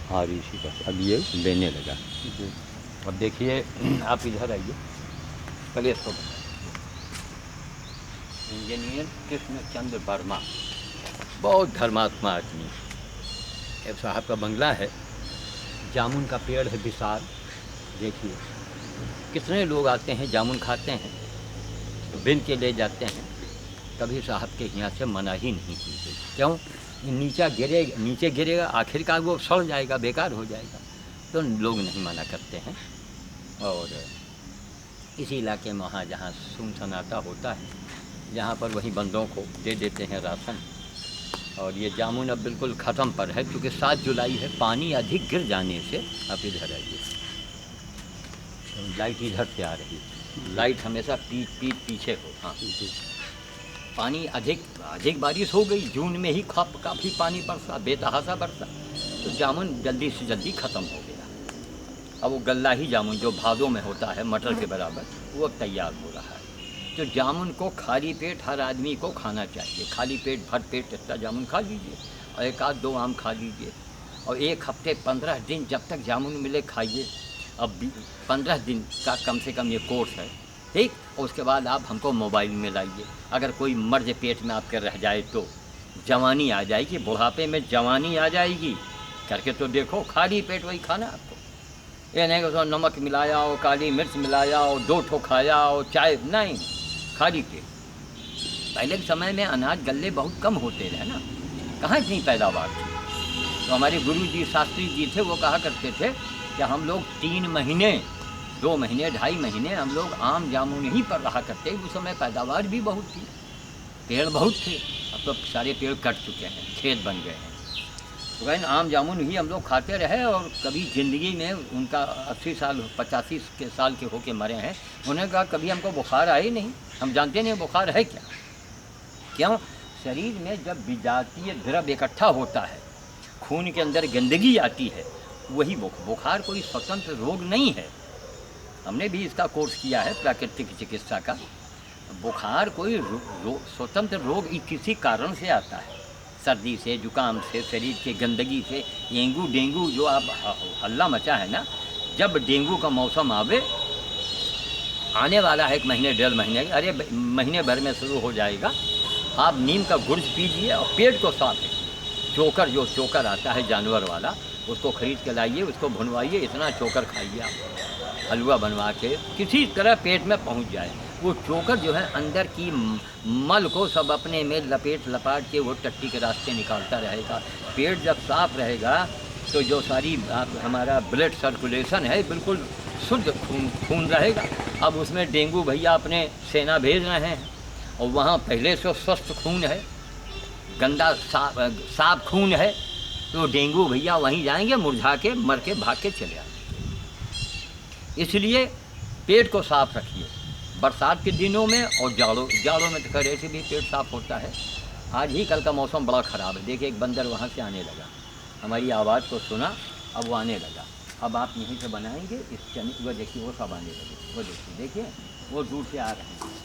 हाँ ऋषि बस अब ये लेने लगा। जी। अब देखिए आप इधर आइए, पहले इसको बताइए। इंजीनियर कृष्ण चंद्र वर्मा, बहुत धर्मात्मा आदमी। एक साहब का बंगला है, जामुन का पेड़ है विशाल। देखिए कितने लोग आते हैं, जामुन खाते हैं, बिन के ले जाते हैं। कभी साहब के यहाँ से मना ही नहीं की गई। क्यों? नीचे गिरेगा, आखिरकार वो सड़ जाएगा, बेकार हो जाएगा, तो लोग नहीं मना करते हैं। और इसी इलाके में वहाँ जहाँ सुनसनाटा होता है, जहाँ पर वहीं बंदों को दे देते हैं राशन। और ये जामुन अब बिल्कुल ख़त्म पर है, क्योंकि 7 जुलाई है। पानी अधिक गिर जाने से, आप इधर आइए, लाइट इधर से आ रही है, लाइट हमेशा पीछे हो। हाँ, पानी अधिक बारिश हो गई, जून में ही काफ़ी पानी बरसा, बेतहासा बरसा, तो जामुन जल्दी से जल्दी ख़त्म हो गया। अब वो गल्ला ही जामुन जो भादों में होता है मटर के बराबर, वो अब तैयार हो रहा है। तो जामुन को खाली पेट हर आदमी को खाना चाहिए। खाली पेट भर पेट इतना जामुन खा लीजिए, और एक आध 2 आम खा लीजिए, और 1 हफ्ते 15 दिन जब तक जामुन मिले खाइए। अब 15 दिन का कम से कम ये कोर्स है, ठीक। और उसके बाद आप हमको मोबाइल में लाइए। अगर कोई मर्ज पेट में आपके रह जाए तो जवानी आ जाएगी, बुढ़ापे में जवानी आ जाएगी। करके तो देखो, खाली पेट वही खाना आपको। ये नहीं कि उसमें नमक मिलाया हो, काली मिर्च मिलाया हो, 2 ठो खाया हो, चाय नहीं, खाली पेट। पहले के समय में अनाज गल्ले बहुत कम होते रहे ना, कहाँ इतनी पैदावार थी। तो हमारे गुरु जी शास्त्री जी थे, वो कहा करते थे कि हम लोग 3 महीने 2 महीने 2.5 महीने हम लोग आम जामुन ही पर रहा करते। उस समय पैदावार भी बहुत थी, पेड़ बहुत थे। अब तो सारे पेड़ कट चुके हैं, खेत बन गए हैं। तो कहीं आम जामुन ही हम लोग खाते रहे, और कभी ज़िंदगी में उनका 80 साल 85 के साल के होके मरे हैं। उन्होंने कहा कभी हमको बुखार आया ही नहीं, हम जानते नहीं बुखार है क्या। क्यों? शरीर में जब विजातीय द्रव्य इकट्ठा होता है, खून के अंदर गंदगी आती है, वही बुखार कोई स्वतंत्र रोग नहीं है। हमने भी इसका कोर्स किया है, प्राकृतिक चिकित्सा का। बुखार कोई स्वतंत्र रोग किसी कारण से आता है, सर्दी से, जुकाम से, शरीर के गंदगी से। डेंगू जो आप हल्ला मचा है ना, जब डेंगू का मौसम आने वाला है 1 महीने 1.5 महीने, अरे महीने भर में शुरू हो जाएगा। आप नीम का गुर्ज पीजिए और पेट को साफ रखिए। चोकर आता है जानवर वाला, उसको खरीद के लाइए, उसको भुनवाइए, इतना चोकर खाइए आप, हलवा बनवा के, किसी तरह पेट में पहुंच जाए। वो चोकर जो है अंदर की मल को सब अपने में लपाट के वो टट्टी के रास्ते निकालता रहेगा। पेट जब साफ रहेगा तो जो सारी हमारा ब्लड सर्कुलेशन है बिल्कुल शुद्ध खून रहेगा। अब उसमें डेंगू भैया अपने सेना भेज रहे हैं, और वहाँ पहले से स्वस्थ खून है, गंदा साफ खून है, तो डेंगू भैया वहीं जाएंगे, मुरझा के मर के भाग के चले आएंगे। इसलिए पेट को साफ रखिए बरसात के दिनों में, और जाड़ों में तो खैर ऐसे भी पेट साफ होता है। आज ही कल का मौसम बड़ा ख़राब है। देखिए एक बंदर वहाँ से आने लगा, हमारी आवाज़ को सुना, अब वो आने लगा। अब आप यहीं से बनाएंगे इस चने, वो देखिए वो सब आने लगे, वो देखिए वो दूर से आ रहे हैं।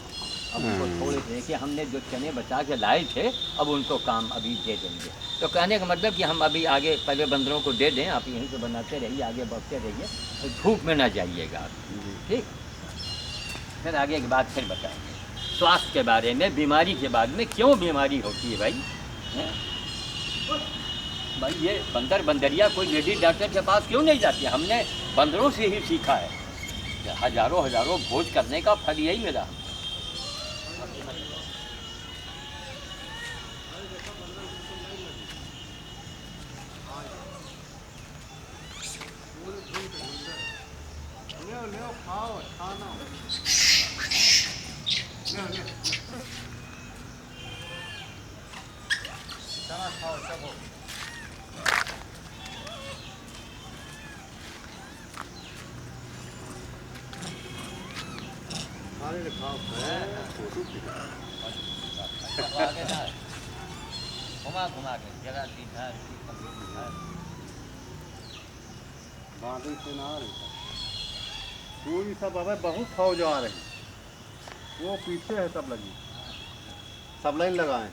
अब उनको थोड़े से देखिए, हमने जो चने बचा के लाए थे, अब उनको काम अभी दे देंगे। तो कहने का मतलब कि हम अभी आगे पहले बंदरों को दे दें, आप यहीं से बनाते रहिए, आगे बढ़ते रहिए, तो धूप में ना जाइएगा आप, ठीक। फिर आगे की बात फिर बताएंगे स्वास्थ्य के बारे में, बीमारी के बारे में, क्यों बीमारी होती है भाई। भाई ये बंदरिया कोई लेडी डॉक्टर के पास क्यों नहीं जाती? हमने बंदरों से ही सीखा है। हजारों भोज करने का फल यही मिला। घुमा के जगह सीधा बादल से ना आ रही पूरी सब अब बहुत फौज आ रही, वो पीछे है सब लगी, सब लाइन लगाए।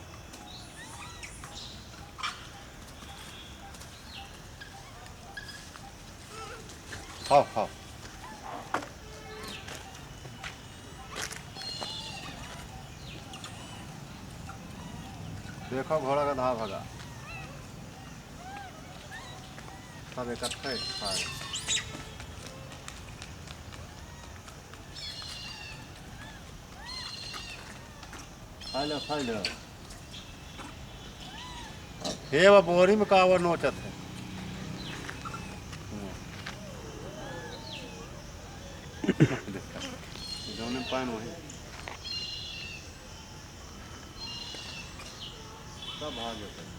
खाओ खाओ। देखो घोड़ा का धावा भगा, सब इकट्ठे खा रहे। खा लो हे वो बोरी में का वो नोचत है। दोनों पान वही सब भाग गए।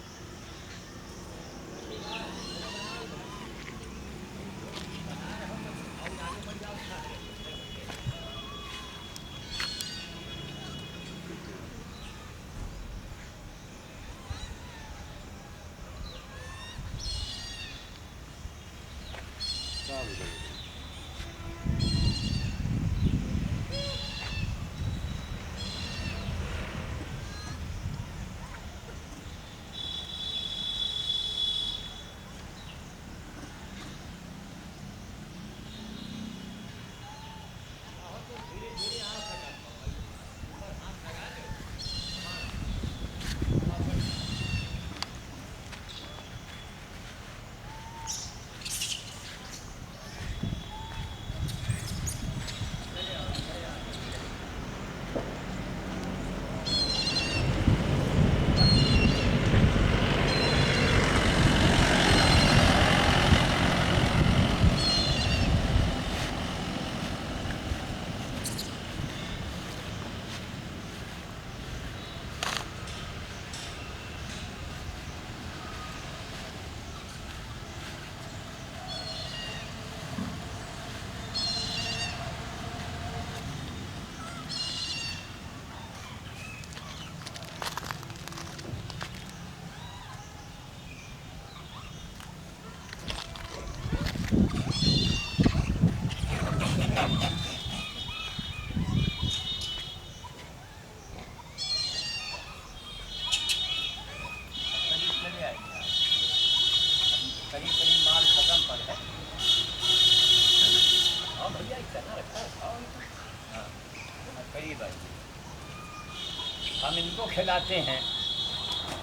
हम इनको खिलाते हैं।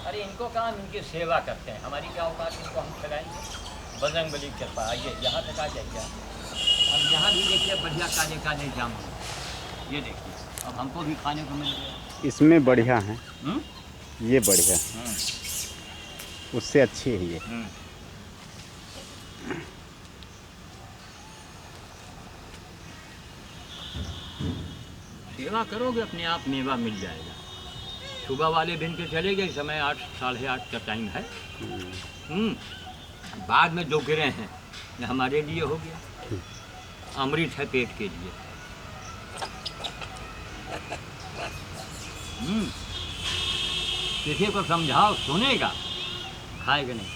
अरे इनको कहाँ, हम इनकी सेवा करते हैं। हमारी क्या औकात, इनको हम खिलाएंगे। बजरंग बली के पास आइए, यहाँ तक आ जाइए। अब यहाँ भी देखिए बढ़िया काले काले जामुन, ये देखिए अब हमको भी खाने को मिल गया। इसमें बढ़िया है, ये बढ़िया, उससे अच्छी है ये। सेवा करोगे अपने आप मेवा मिल जाएगा। सुबह वाले दिन के चले गए, समय 8 साढ़े 8 का टाइम है। बाद में जो गिरे हैं ये हमारे लिए हो गया, अमृत है पेट के लिए। किसी को समझाओ सुनेगा, खाएगा नहीं।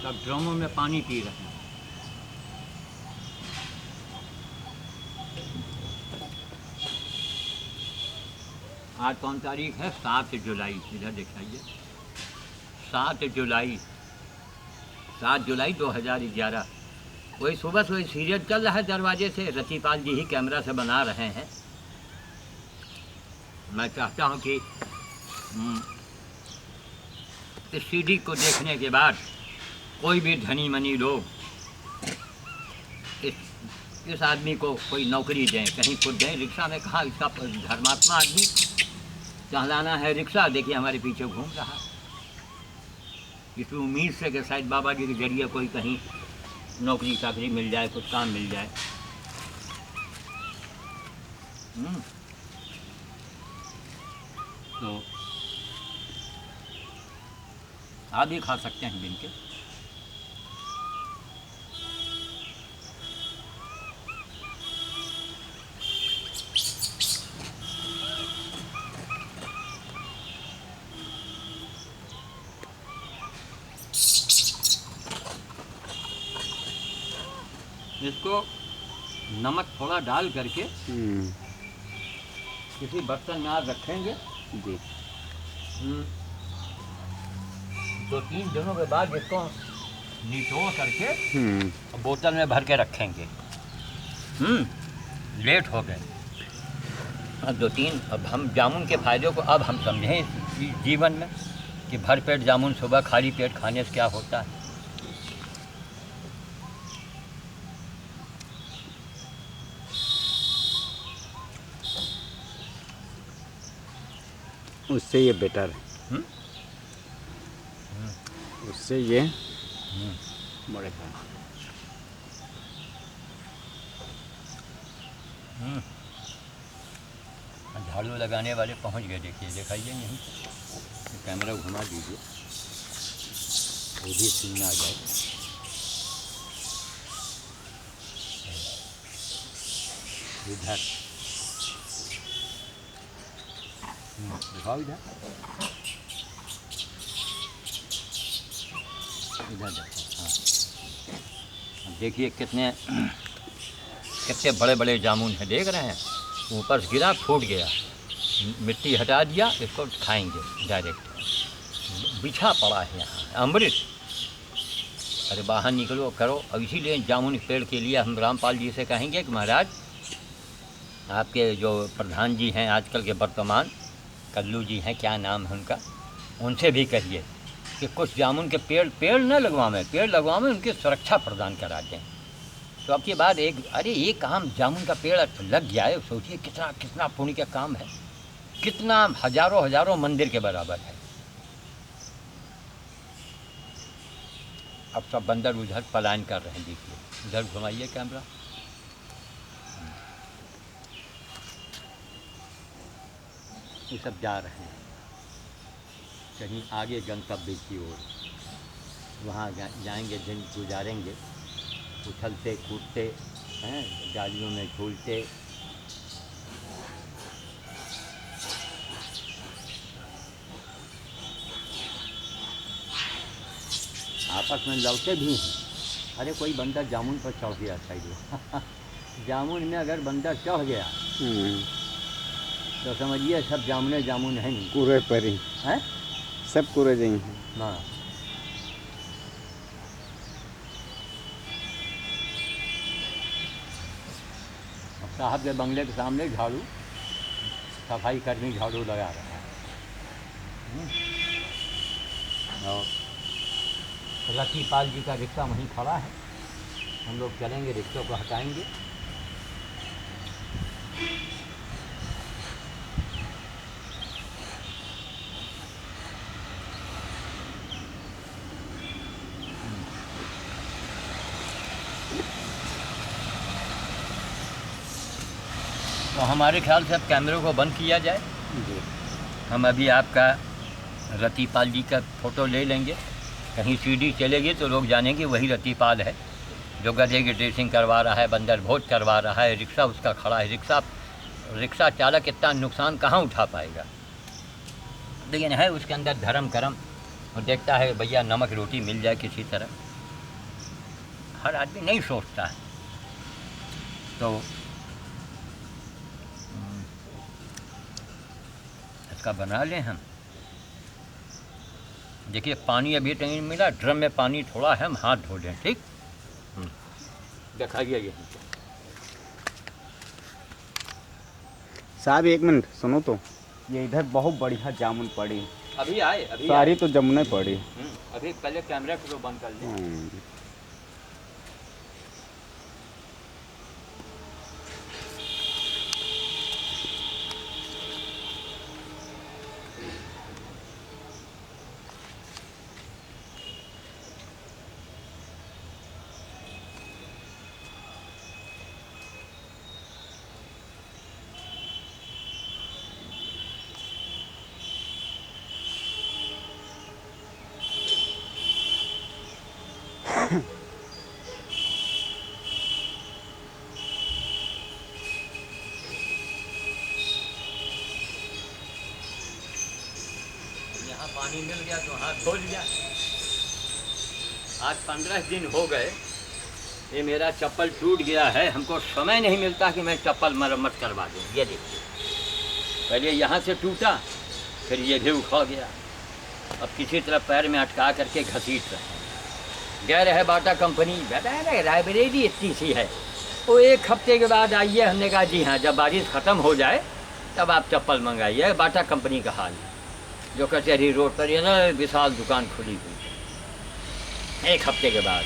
सब ड्रमों में पानी पी रहे हैं। आज कौन तारीख है? 7 जुलाई। इधर दिखाइए, 7 जुलाई 2011। वही सुबह से वही सीरियल चल रहा है दरवाजे से, रतिपाल जी ही कैमरा से बना रहे हैं। मैं चाहता हूं कि इस सीडी को देखने के बाद कोई भी धनी मनी लोग इस आदमी को कोई नौकरी दें, कहीं खुद दें। रिक्शा में कहाँ, इसका धर्मात्मा आदमी चलाना है रिक्शा। देखिए हमारे पीछे घूम रहा है, इस उम्मीद से कि शायद बाबा जी के जरिए कोई कहीं नौकरी चाकरी मिल जाए, कुछ काम मिल जाए। तो आप भी खा सकते हैं दिन के। इसको नमक थोड़ा डाल करके किसी बर्तन में आप रखेंगे जी। 2-3 दिनों के बाद इसको निचोड़ करके बोतल में भर के रखेंगे। लेट हो गए। अब 2-3 अब हम जामुन के फ़ायदे को अब हम समझें इस जीवन में कि भर पेट जामुन सुबह खाली पेट खाने से क्या होता है। उससे ये बेटर है। उससे ये बढ़िया। झाड़ू लगाने वाले पहुंच गए। देखिए, दिखाइए यहीं कैमरा घुमा दीजिए, वो भी सीन आ जाए। इधर दिखाओ, इधर इधर देखो। हाँ, अब देखिए कितने बड़े बड़े जामुन हैं, देख रहे हैं। ऊपर से गिरा, फूट गया, मिट्टी हटा दिया, इसको खाएंगे डायरेक्ट। बिछा पड़ा है यहाँ अमृत। अरे बाहर निकलो, करो। अब इसीलिए जामुन पेड़ के लिए हम रामपाल जी से कहेंगे कि महाराज, आपके जो प्रधान जी हैं आजकल के वर्तमान, कल्लू जी हैं, क्या नाम है उनका, उनसे भी कहिए कि कुछ जामुन के पेड़ न लगवाएं, पेड़ लगवाएं, उनकी सुरक्षा प्रदान करा दें। तो अब की बात अरे एक काम जामुन का पेड़ लग गया है, सोचिए कितना पुण्य का काम है, कितना हजारों मंदिर के बराबर है। अब सब बंदर उधर पलायन कर रहे हैं। देखिए, उधर घुमाइए कैमरा। ये सब जा रहे हैं कहीं आगे गंतव्य की ओर। वहाँ जाएंगे, दिन गुजारेंगे, उछलते कूदते हैं, गाड़ियों में झूलते। आपस में लड़ते भी हैं। अरे कोई बंदर जामुन पर चढ़ गया था। जामुन में अगर बंदर चढ़ गया तो समझिए सब जामुन है नहीं, पूरे पर ही हैं, सब पूरे जही हैं। हाँ, साहब के बंगले के सामने झाड़ू, सफाई कर्मी झाड़ू लगा रहा है। और रतिपाल जी का रिक्शा वहीं खड़ा है। हम लोग चलेंगे, रिक्शा को हटाएंगे। तो हमारे ख्याल से अब कैमरे को बंद किया जाए। हम अभी आपका रतिपाल जी का फ़ोटो ले लेंगे। कहीं सीढ़ी चलेगी तो लोग जानेंगे वही रतिपाल है जो गधे की ड्रेसिंग करवा रहा है, बंदर भोज करवा रहा है, रिक्शा उसका खड़ा है। रिक्शा चालक इतना नुकसान कहाँ उठा पाएगा। लेकिन है उसके अंदर धर्म करम, और देखता है भैया नमक रोटी मिल जाए किसी तरह। हर आदमी नहीं सोचता है। तो इसका बना लें हम। देखिए, पानी अभी तक नहीं मिला, ड्रम में पानी थोड़ा है, हम हाथ धो लें। ठीक, दिखाइए ये। साहब एक मिनट सुनो तो, ये इधर बहुत बढ़िया जामुन पड़ी। अभी आए, अभी सारी आए। तो जमुने पड़ी। अभी पहले कैमरा को बंद कर लें। यहाँ पानी मिल गया तो हाथ धो लिया। आज 15 दिन हो गए, ये मेरा चप्पल टूट गया है। हमको समय नहीं मिलता कि मैं चप्पल मरम्मत करवा दूँ। ये देखिए, पहले यहाँ से टूटा, फिर ये भी उखड़ गया। अब किसी तरह पैर में अटका करके घसीट रहे हैं। कह रहे बाटा कंपनी बताया ना लाइब्रेरी इतनी सी है। वो 1 हफ्ते के बाद आइए, हमने कहा जी हाँ, जब बारिश ख़त्म हो जाए तब आप चप्पल मंगाइए। बाटा कंपनी का हाल जो कचहरी रोड पर ये ना विशाल दुकान खुली हुई है। 1 हफ्ते के बाद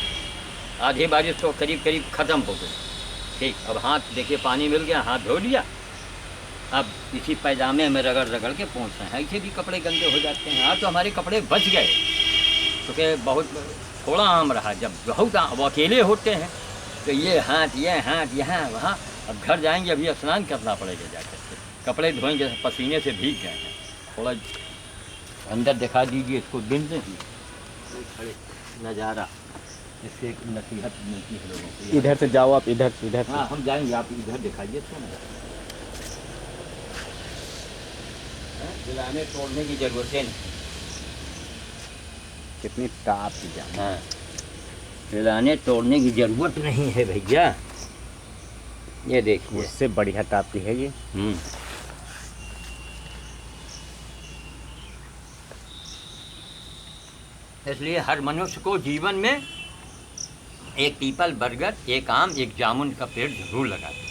आधी बारिश तो करीब करीब ख़त्म हो गई। ठीक, अब हाथ देखिए पानी मिल गया, हाथ धो लिया, अब इसी पैजामे में रगड़ रगड़ के पहुँच रहे हैं। ऐसे भी कपड़े गंदे हो जाते हैं। आज तो हमारे कपड़े बच गए क्योंकि बहुत थोड़ा आम रहा। जब बहुत वो अकेले होते हैं तो ये हाथ यहाँ वहाँ। अब घर जाएंगे, अभी स्नान करना पड़ेगा जाकर के, कपड़े धोएंगे, पसीने से भीग गए हैं। थोड़ा अंदर दिखा दीजिए इसको, दिन से ही खड़े नज़ारा, इससे एक नसीहत मिलती है लोगों को। इधर से जाओ आप, इधर से। हाँ, हम जाएंगे, आप इधर दिखाइए इसको ना। दिलाने तोड़ने की ज़रूरतें नहीं। कितनी टाप की जाम। हाँ, दिलाने तोड़ने की ज़रूरत नहीं है भैया। ये देखिए, उससे बढ़िया टाप की है ये। इसलिए हर मनुष्य को जीवन में एक पीपल, बरगद, एक आम, एक जामुन का पेड़ जरूर लगा दे।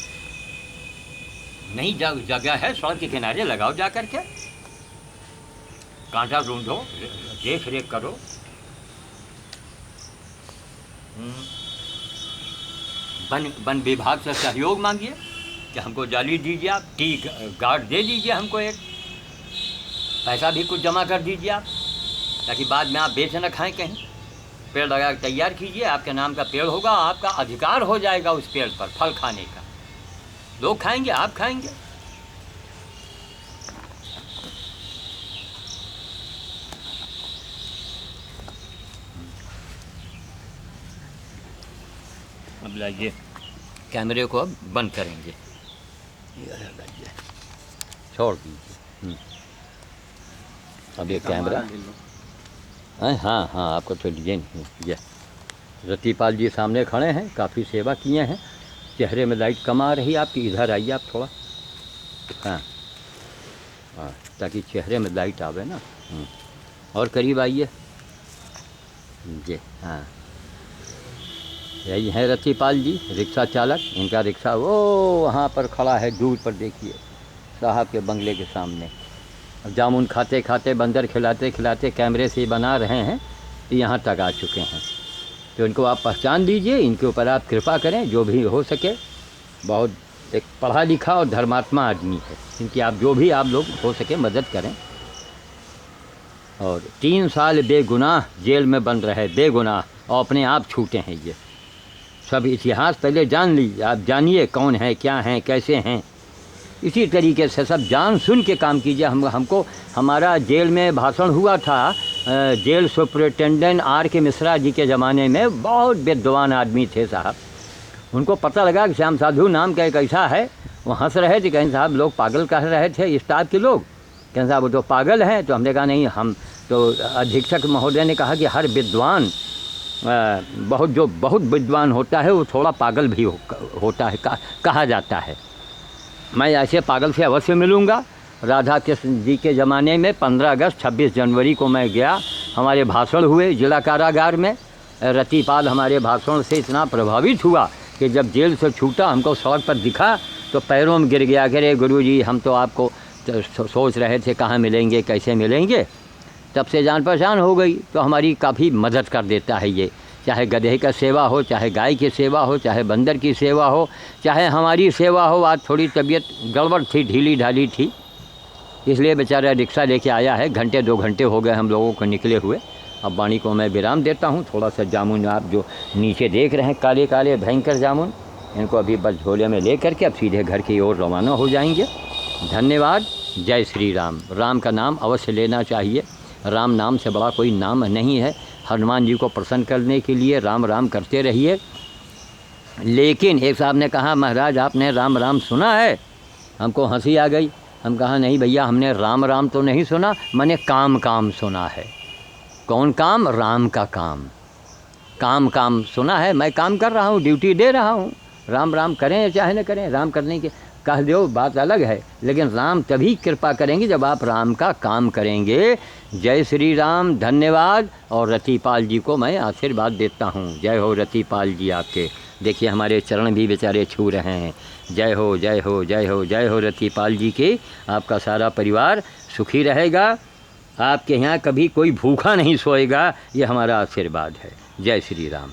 नई जगह है, सड़क के किनारे लगाओ जा कर के, कांटा ढूंढो, देख रेख करो। वन विभाग से सहयोग मांगिए कि हमको जाली दीजिए, आप टी गार्ड दे दीजिए, हमको एक पैसा भी कुछ जमा कर दीजिए आप, ताकि बाद में आप बेच न खाएं कहीं। पेड़ लगा के तैयार कीजिए, आपके नाम का पेड़ होगा, आपका अधिकार हो जाएगा उस पेड़ पर फल खाने का। लोग खाएंगे, आप खाएंगे। अब लाइए, कैमरे को अब बंद करेंगे, ये लाइए, छोड़ दीजिए। अब ये कैमरा, हाँ हाँ, आपको तो लिए नहीं। ये रतिपाल जी सामने खड़े हैं, काफ़ी सेवा किए हैं। चेहरे में लाइट कम आ रही है आपकी, इधर आइए आप थोड़ा। हाँ हाँ, ताकि चेहरे में लाइट आवे ना। और करीब आइए जी। हाँ, यही है रतिपाल जी, रिक्शा चालक। इनका रिक्शा वो वहाँ पर खड़ा है, दूर पर देखिए, साहब के बंगले के सामने। अब जामुन खाते खाते, बंदर खिलाते खिलाते कैमरे से बना रहे हैं, यहाँ तक आ चुके हैं। तो इनको आप पहचान लीजिए, इनके ऊपर आप कृपा करें जो भी हो सके। बहुत एक पढ़ा लिखा और धर्मात्मा आदमी है, इनकी आप जो भी आप लोग हो सके मदद करें। और 3 साल बेगुनाह जेल में बंद रहे, बेगुनाह, और अपने आप छूटे हैं। ये सब इतिहास पहले जान लीजिए, आप जानिए कौन है, क्या हैं, कैसे हैं। इसी तरीके से सब जान सुन के काम कीजिए। हमको हमारा जेल में भाषण हुआ था, jail superintendent R.K. Mishra ji के ज़माने में, बहुत विद्वान आदमी थे साहब। उनको पता लगा कि श्याम साधु नाम का एक ऐसा है, वो हंस रहे थे, कहीं साहब लोग पागल कह रहे थे, स्टाफ के लोग कहीं साहब वो तो पागल हैं। तो हमने कहा नहीं, हम तो अधीक्षक महोदय ने कहा कि हर विद्वान बहुत विद्वान होता है, वो थोड़ा पागल भी होता है, कहा जाता है। मैं ऐसे पागल से अवश्य मिलूँगा। राधा कृष्ण जी के ज़माने में 15 अगस्त 26 जनवरी को मैं गया, हमारे भाषण हुए जिला कारागार में। रतिपाल हमारे भाषण से इतना प्रभावित हुआ कि जब जेल से छूटा, हमको सड़क पर दिखा तो पैरों में गिर गया कि अरे गुरुजी, हम तो आपको सोच रहे थे कहाँ मिलेंगे, कैसे मिलेंगे। तब से जान पहचान हो गई। तो हमारी काफ़ी मदद कर देता है ये, चाहे गधे का सेवा हो, चाहे गाय की सेवा हो, चाहे बंदर की सेवा हो, चाहे हमारी सेवा हो। आज थोड़ी तबीयत गड़बड़ थी, ढीली ढाली थी, इसलिए बेचारा रिक्शा लेके आया है। 1-2 घंटे हो गए हम लोगों को निकले हुए। अब वाणी को मैं विराम देता हूँ। थोड़ा सा जामुन आप जो नीचे देख रहे हैं, काले काले भयंकर जामुन, इनको अभी बस झोले में ले करके अब सीधे घर की ओर रवाना हो जाएंगे। धन्यवाद। जय श्री राम। राम का नाम अवश्य लेना चाहिए, राम नाम से बड़ा कोई नाम नहीं है। हनुमान जी को प्रसन्न करने के लिए राम राम करते रहिए। लेकिन एक साहब ने कहा, महाराज आपने राम राम सुना है? हमको हंसी आ गई। हम कहा नहीं भैया, हमने राम राम तो नहीं सुना, मैंने काम काम सुना है। कौन काम? राम का काम। काम काम सुना है, मैं काम कर रहा हूँ, ड्यूटी दे रहा हूँ। राम राम करें चाहे न करें, राम करने के कह दो बात अलग है, लेकिन राम तभी कृपा करेंगे जब आप राम का काम करेंगे। जय श्री राम, धन्यवाद। और रतिपाल जी को मैं आशीर्वाद देता हूँ। जय हो रतिपाल जी आपके। देखिए हमारे चरण भी बेचारे छू रहे हैं। जय हो जय हो जय हो जय हो रतिपाल जी के। आपका सारा परिवार सुखी रहेगा, आपके यहाँ कभी कोई भूखा नहीं सोएगा, ये हमारा आशीर्वाद है। जय श्री राम।